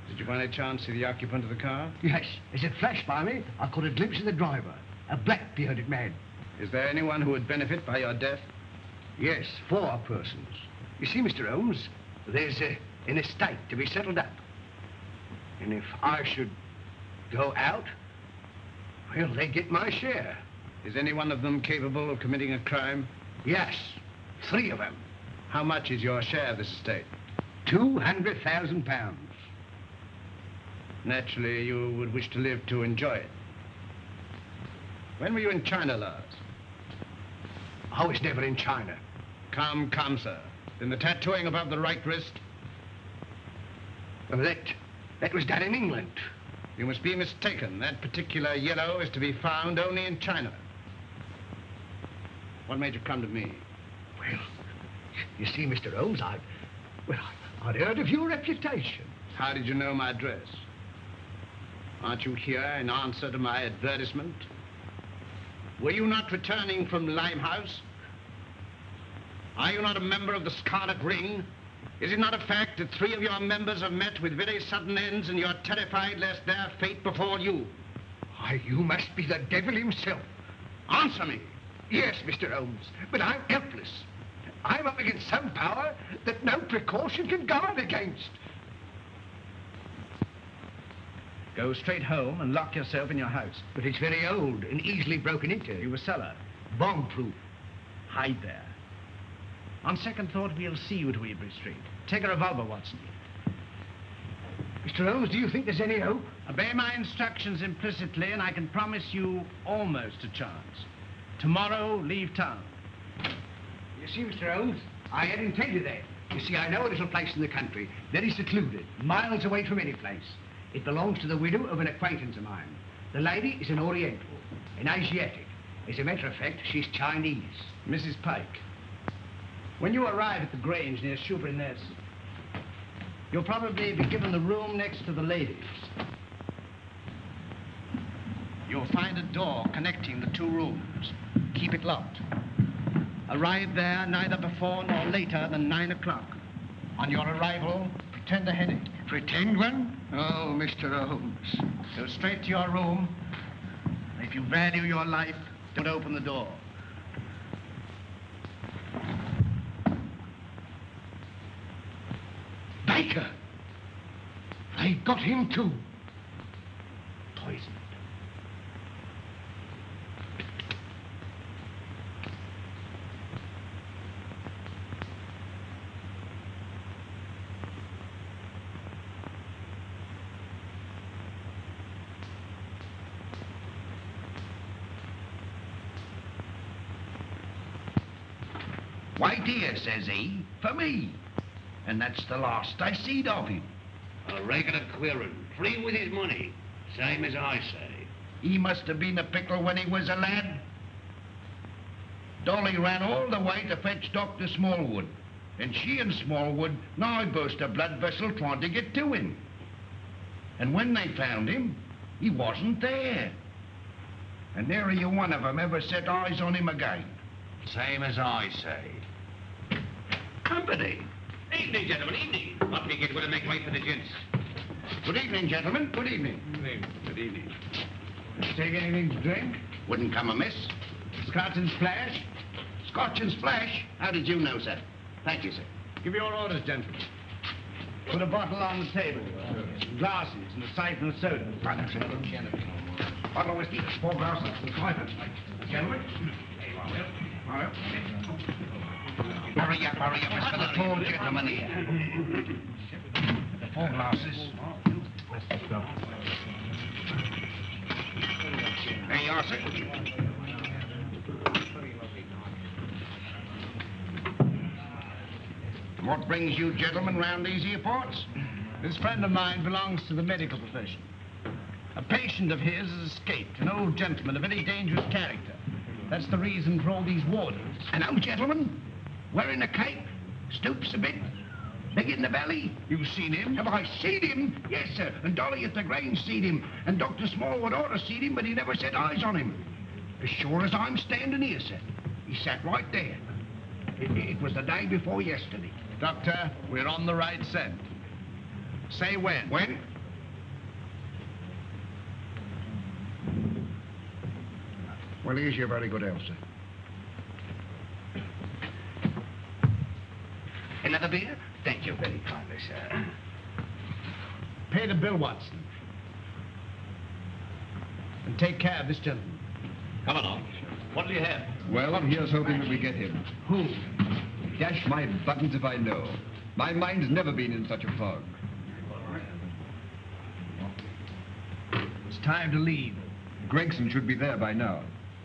Did you by any chance see the occupant of the car? Yes, as it flashed by me, I caught a glimpse of the driver, a black-bearded man. Is there anyone who would benefit by your death? Yes, 4 persons. You see, Mr. Holmes, there's an estate to be settled up. And if I should go out, well, they get my share. Is any one of them capable of committing a crime? Yes, 3 of them. How much is your share of this estate? £200,000. Naturally, you would wish to live to enjoy it. When were you in China last? I was never in China. Come, come, sir. Then the tattooing above the right wrist? Well, that was done in England. You must be mistaken. That particular yellow is to be found only in China. What made you come to me? Well, you see, Mr. Holmes, I'd heard of your reputation. How did you know my address? Aren't you here in answer to my advertisement? Were you not returning from Limehouse? Are you not a member of the Scarlet Ring? Is it not a fact that 3 of your members have met with very sudden ends and you're terrified lest their fate befall you? Why, you must be the devil himself. Answer me. Yes, Mr. Holmes, but I'm helpless. I'm up against some power that no precaution can guard against. Go straight home and lock yourself in your house. But it's very old and easily broken into. You a cellar? Bomb-proof. Hide there. On second thought, we'll see you to Ebury Street. Take a revolver, Watson. Mr. Holmes, do you think there's any hope? Obey my instructions implicitly, and I can promise you almost a chance. Tomorrow, leave town. You see, Mr. Holmes, I hadn't told you that. You see, I know a little place in the country, very secluded, miles away from any place. It belongs to the widow of an acquaintance of mine. The lady is an Oriental, an Asiatic. As a matter of fact, she's Chinese. Mrs. Pike, when you arrive at the Grange near Shoebury Ness, you'll probably be given the room next to the ladies. You'll find a door connecting the 2 rooms. Keep it locked. Arrive there neither before nor later than 9 o'clock. On your arrival, pretend a headache. Pretend one? Oh, Mr. Holmes. Go straight to your room. If you value your life, don't open the door. Baker! They got him too. Poisoned. Why, dear, says he, for me. And that's the last I seed of him. A regular queerin', free with his money, same as I say. He must have been a pickle when he was a lad. Dolly ran all the way to fetch Dr. Smallwood. And she and Smallwood now burst a blood vessel trying to get to him. And when they found him, he wasn't there. And nary a one of them ever set eyes on him again. Same as I say. Company. Evening, gentlemen, evening. What we get, we'll make way for the gents. Good evening, gentlemen. Good evening. Good evening. Good evening. Take anything to drink? Wouldn't come amiss. Scotch and splash? Scotch and splash? How did you know, sir? Thank you, sir. Give your orders, gentlemen. Put a bottle on the table. Glasses and a siphon of soda. Bottle of whiskey. 4 glasses and 5 of Gentlemen. Hurry up, it's for the tall gentleman here. 4 glasses. There you are, sir. And what brings you gentlemen round these here parts? This friend of mine belongs to the medical profession. A patient of his has escaped, an old gentleman, a very dangerous character. That's the reason for all these warders. An old gentleman? Wearing a cape? Stoops a bit? Big in the belly? You've seen him? Have I seen him? Yes, sir. And Dolly at the Grange seen him. And Dr. Smallwood ought to seen him, but he never set eyes on him. As sure as I'm standing here, sir. He sat right there. It was the day before yesterday. Doctor, we're on the right scent. Say when. When? Well, here's your very good health, sir. Another beer? Thank you very kindly, sir. Pay the bill, Watson. And take care of this gentleman. Come along. What do you have? Well, here's hoping that we get him. Who? Dash my buttons if I know. My mind's never been in such a fog. It's time to leave. Gregson should be there by now.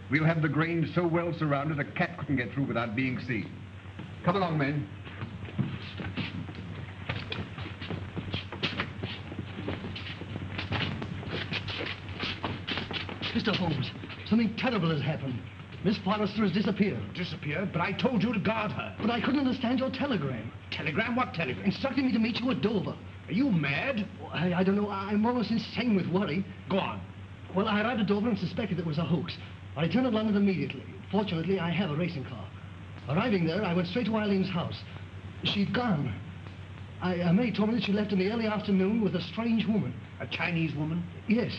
We'll have the Grange so well surrounded a cat couldn't get through without being seen. Come along, men. Mr. Holmes, something terrible has happened. Miss Forrester has disappeared. Disappeared? But I told you to guard her. But I couldn't understand your telegram. Telegram? What telegram? Instructing me to meet you at Dover. Are you mad? I don't know. I'm almost insane with worry. Go on. Well, I arrived at Dover and suspected it was a hoax. I returned to London immediately. Fortunately, I have a racing car. Arriving there, I went straight to Eileen's house. She'd gone. May told me that she left in the early afternoon with a strange woman. A Chinese woman? Yes.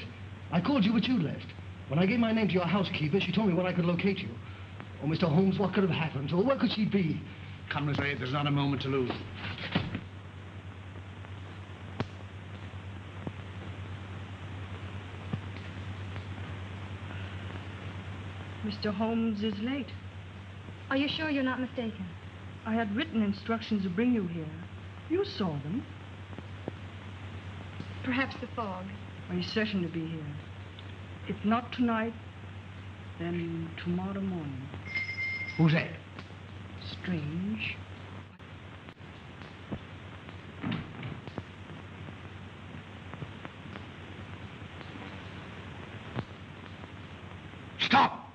I called you, but you left. When I gave my name to your housekeeper, she told me where I could locate you. Oh, Mr. Holmes, what could have happened? Or where could she be? Come, Miss Ray, there's not a moment to lose. Mr. Holmes is late. Are you sure you're not mistaken? I had written instructions to bring you here. You saw them. Perhaps the fog. He's certain to be here. If not tonight, then tomorrow morning. Who's that? Strange. Stop!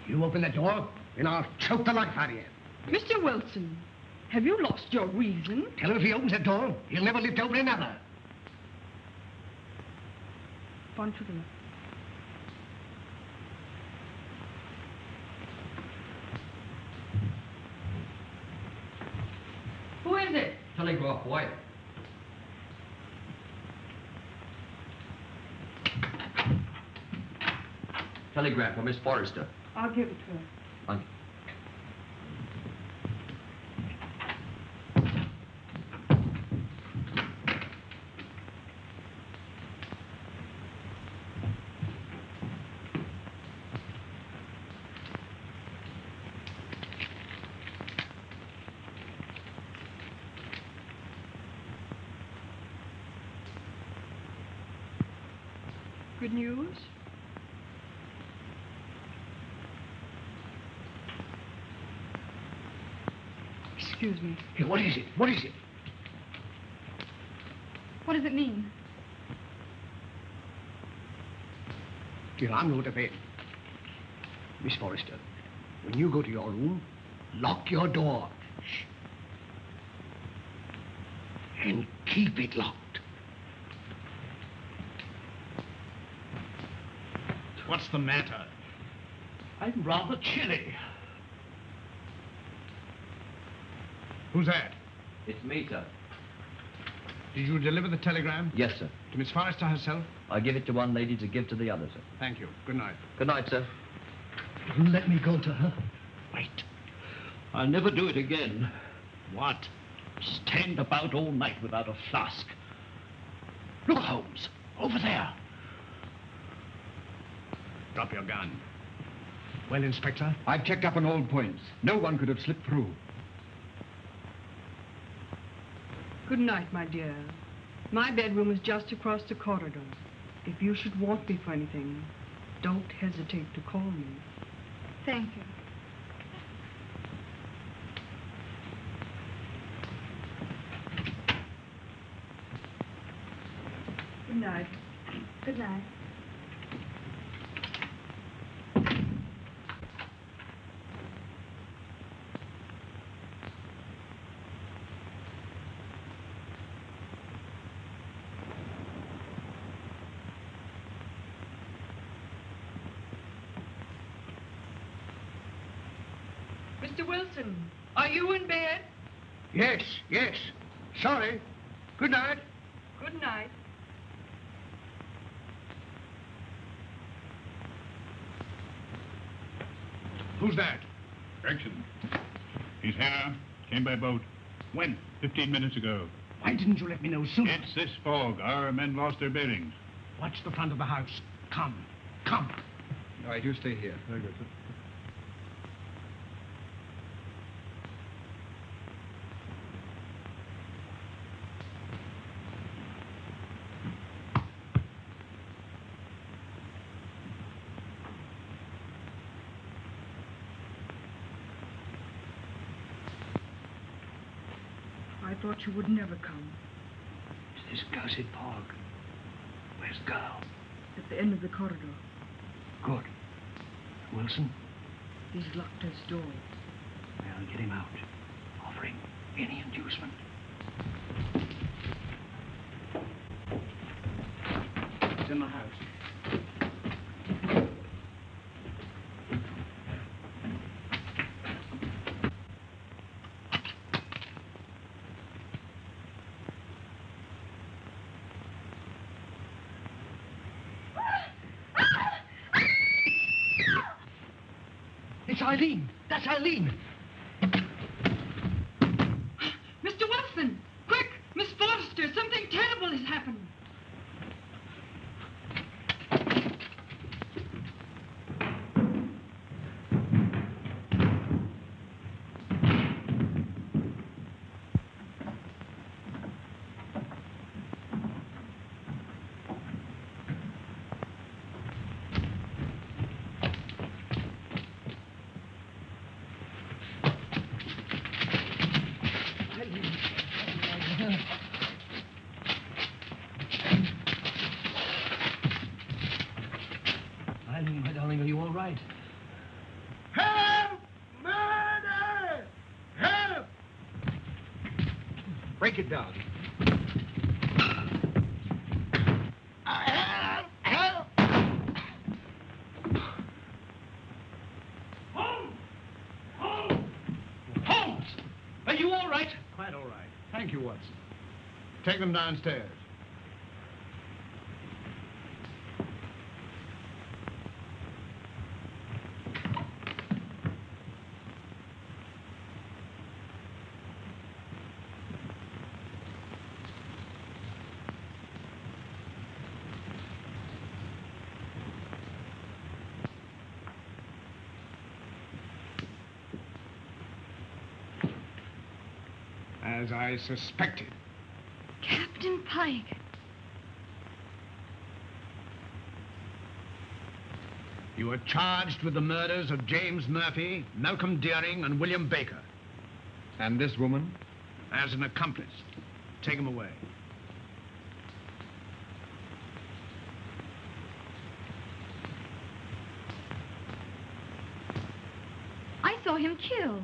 You open the door, and I'll choke the life out of you. Mr. Wilson, have you lost your reason? Tell him if he opens the door, he'll never live to open another. On to the left. Who is it? Telegraph, boy. Telegram for Miss Forrester. I'll give it to her. Thank you. Good news? Excuse me. Hey, what is it? What is it? What does it mean? Dear, I'm going to bed. Miss Forrester, when you go to your room, lock your door. Shh. And keep it locked. What's the matter? I'm rather chilly. Who's that? It's me, sir. Did you deliver the telegram? Yes, sir. To Miss Forrester herself? I give it to one lady to give to the other, sir. Thank you. Good night. Good night, sir. Let me go to her. Wait. I'll never do it again. What? Stand about all night without a flask. Look, Holmes. Over there. Drop your gun. Well, Inspector? I've checked up on all points. No one could have slipped through. Good night, my dear. My bedroom is just across the corridor. If you should want me for anything, don't hesitate to call me. Thank you. Good night. Good night. Mr. Wilson, are you in bed? Yes, yes. Sorry. Good night. Good night. Who's that? Gregson. He's here. Came by boat. When? 15 minutes ago. Why didn't you let me know sooner? It's this fog. Our men lost their bearings. Watch the front of the house. Come. Come. All right, you stay here. Very good, sir. I thought you would never come. It's this cursed fog. Where's the girl? At the end of the corridor. Good. Wilson? He's locked his door. Well, get him out. Offer him any inducement. It's in the house. It's Eileen. That's Eileen. Mr. Wilson! Quick! Miss Forrester! Something terrible has happened! Eileen, my darling, are you all right? Help! Murder! Help! Break it down. Help! Help! Holmes! Holmes! Holmes! Are you all right? Quite all right. Thank you, Watson. Take them downstairs. As I suspected. Captain Pike. You are charged with the murders of James Murphy, Malcolm Deering, and William Baker. And this woman? As an accomplice. Take him away. I saw him killed.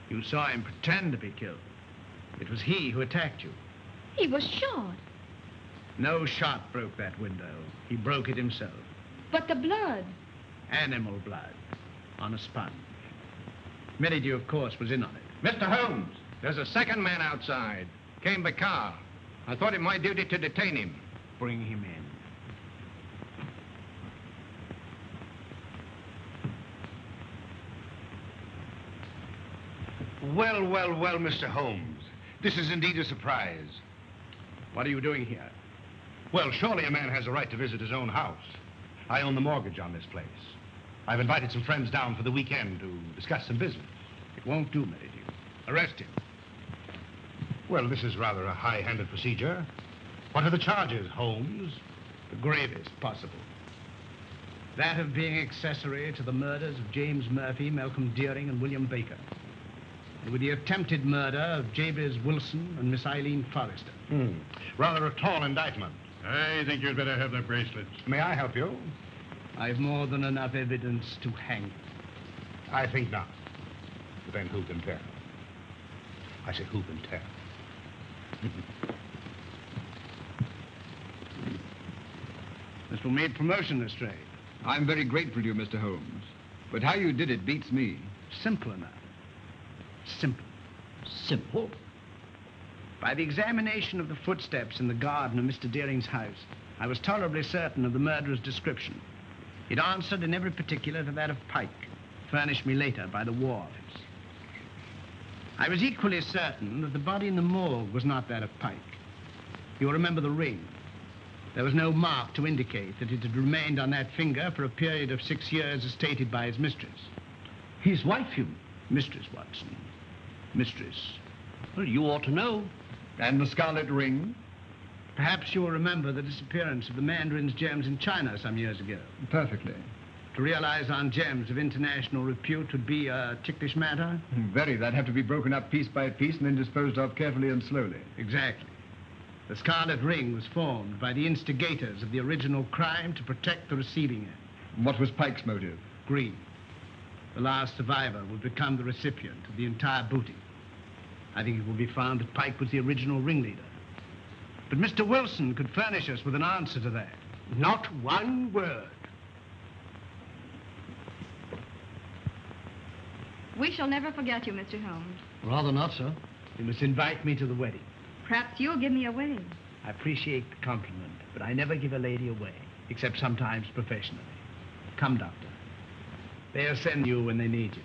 You saw him pretend to be killed. It was he who attacked you. He was shot. No shot broke that window. He broke it himself. But the blood. Animal blood. On a sponge. Merridew, of course, was in on it. Mr. Holmes, there's a second man outside. Came by car. I thought it my duty to detain him. Bring him in. Well, well, well, Mr. Holmes. This is indeed a surprise. What are you doing here? Well, surely a man has a right to visit his own house. I own the mortgage on this place. I've invited some friends down for the weekend to discuss some business. It won't do, Merridew. Arrest him. Well, this is rather a high-handed procedure. What are the charges, Holmes? The gravest possible. That of being accessory to the murders of James Murphy, Malcolm Deering, and William Baker. And with the attempted murder of Jabez Wilson and Miss Eileen Forrester. Rather a tall indictment. I think you'd better have the bracelets. May I help you? I've more than enough evidence to hang. I think not. But then who can tell? I say, who can tell? This will mean promotion, Lestrade. I'm very grateful to you, Mr. Holmes. But how you did it beats me. Simple enough. Simple. Simple? By the examination of the footsteps in the garden of Mr. Deering's house, I was tolerably certain of the murderer's description. It answered in every particular to that of Pike, furnished me later by the War Office. I was equally certain that the body in the morgue was not that of Pike. You'll remember the ring. There was no mark to indicate that it had remained on that finger for a period of 6 years as stated by his mistress. His wife, you? Mistress, Watson. Mistress. Well, you ought to know. And the scarlet ring? Perhaps you'll remember the disappearance of the mandarin's gems in China some years ago. Perfectly. To realize on gems of international repute would be a ticklish matter? Very. They'd have to be broken up piece by piece and then disposed of carefully and slowly. Exactly. The scarlet ring was formed by the instigators of the original crime to protect the receiving end. What was Pike's motive? Greed. The last survivor would become the recipient of the entire booty. I think it will be found that Pike was the original ringleader. But Mr. Wilson could furnish us with an answer to that. Not one word. We shall never forget you, Mr. Holmes. Rather not, sir. You must invite me to the wedding. Perhaps you'll give me away. I appreciate the compliment, but I never give a lady away, except sometimes professionally. Come, Doctor. They'll send you when they need you.